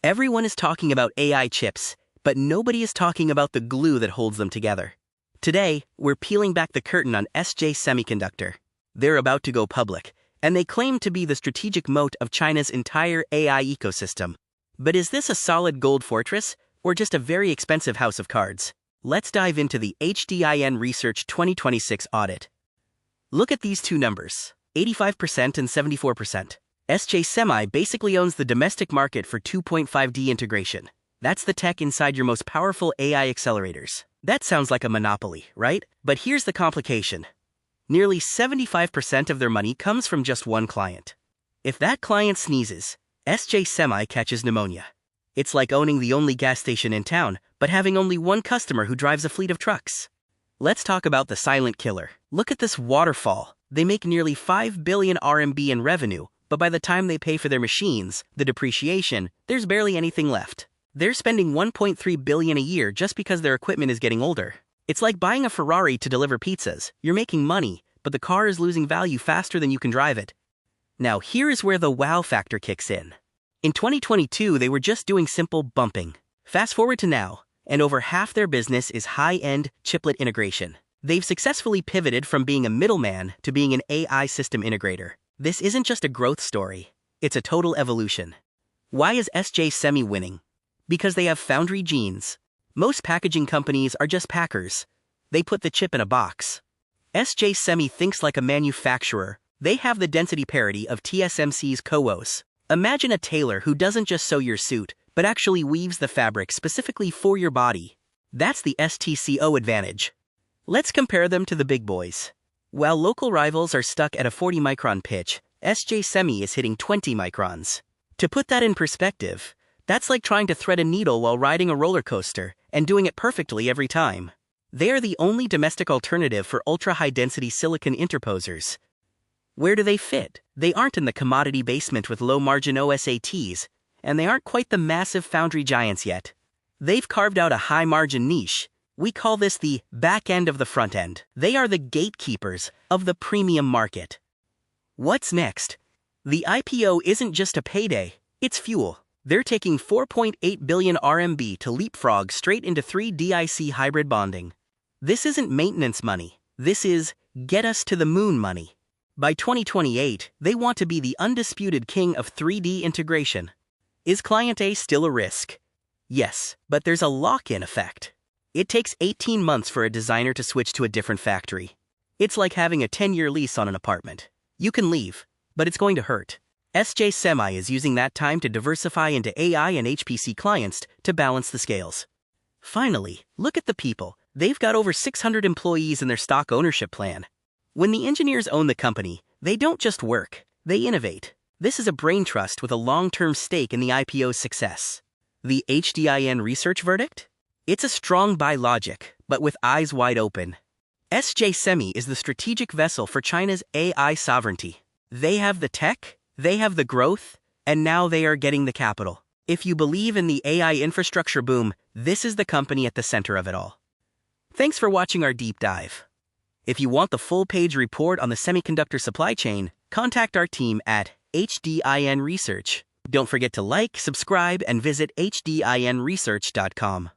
Everyone is talking about AI chips, but nobody is talking about the glue that holds them together. Today, we're peeling back the curtain on SJ Semiconductor. They're about to go public, and they claim to be the strategic moat of China's entire AI ecosystem. But is this a solid gold fortress, or just a very expensive house of cards? Let's dive into the HDIN Research 2026 audit. Look at these two numbers, 85% and 74%. SJ Semi basically owns the domestic market for 2.5D integration. That's the tech inside your most powerful AI accelerators. That sounds like a monopoly, right? But here's the complication. Nearly 75% of their money comes from just one client. If that client sneezes, SJ Semi catches pneumonia. It's like owning the only gas station in town, but having only one customer who drives a fleet of trucks. Let's talk about the silent killer. Look at this waterfall. They make nearly 5 billion RMB in revenue, but by the time they pay for their machines, the depreciation, there's barely anything left. They're spending 1.3 billion a year just because their equipment is getting older. It's like buying a Ferrari to deliver pizzas. You're making money, but the car is losing value faster than you can drive it. Now here is where the wow factor kicks in. In 2022, they were just doing simple bumping. Fast forward to now, and over half their business is high-end chiplet integration. They've successfully pivoted from being a middleman to being an AI system integrator. This isn't just a growth story, it's a total evolution. Why is SJ Semi winning? Because they have foundry genes. Most packaging companies are just packers. They put the chip in a box. SJ Semi thinks like a manufacturer. They have the density parity of TSMC's CoWoS. Imagine a tailor who doesn't just sew your suit, but actually weaves the fabric specifically for your body. That's the STCO advantage. Let's compare them to the big boys. While local rivals are stuck at a 40-micron pitch, SJ Semi is hitting 20 microns. To put that in perspective, that's like trying to thread a needle while riding a roller coaster and doing it perfectly every time. They are the only domestic alternative for ultra-high-density silicon interposers. Where do they fit? They aren't in the commodity basement with low-margin OSATs, and they aren't quite the massive foundry giants yet. They've carved out a high-margin niche. We call this the back end of the front end. They are the gatekeepers of the premium market. What's next? The IPO isn't just a payday, it's fuel. They're taking 4.8 billion RMB to leapfrog straight into 3DIC hybrid bonding. This isn't maintenance money. This is get us to the moon money. By 2028, they want to be the undisputed king of 3D integration. Is Client A still a risk? Yes, but there's a lock-in effect. It takes 18 months for a designer to switch to a different factory. It's like having a 10-year lease on an apartment. You can leave, but it's going to hurt. SJ Semi is using that time to diversify into AI and HPC clients to balance the scales. Finally, look at the people. They've got over 600 employees in their stock ownership plan. When the engineers own the company, they don't just work, they innovate. This is a brain trust with a long-term stake in the IPO's success. The HDIN research verdict? It's a strong buy logic, but with eyes wide open. SJ Semi is the strategic vessel for China's AI sovereignty. They have the tech, they have the growth, and now they are getting the capital. If you believe in the AI infrastructure boom, this is the company at the center of it all. Thanks for watching our deep dive. If you want the full-page report on the semiconductor supply chain, contact our team at HDIN Research. Don't forget to like, subscribe, and visit hdinresearch.com.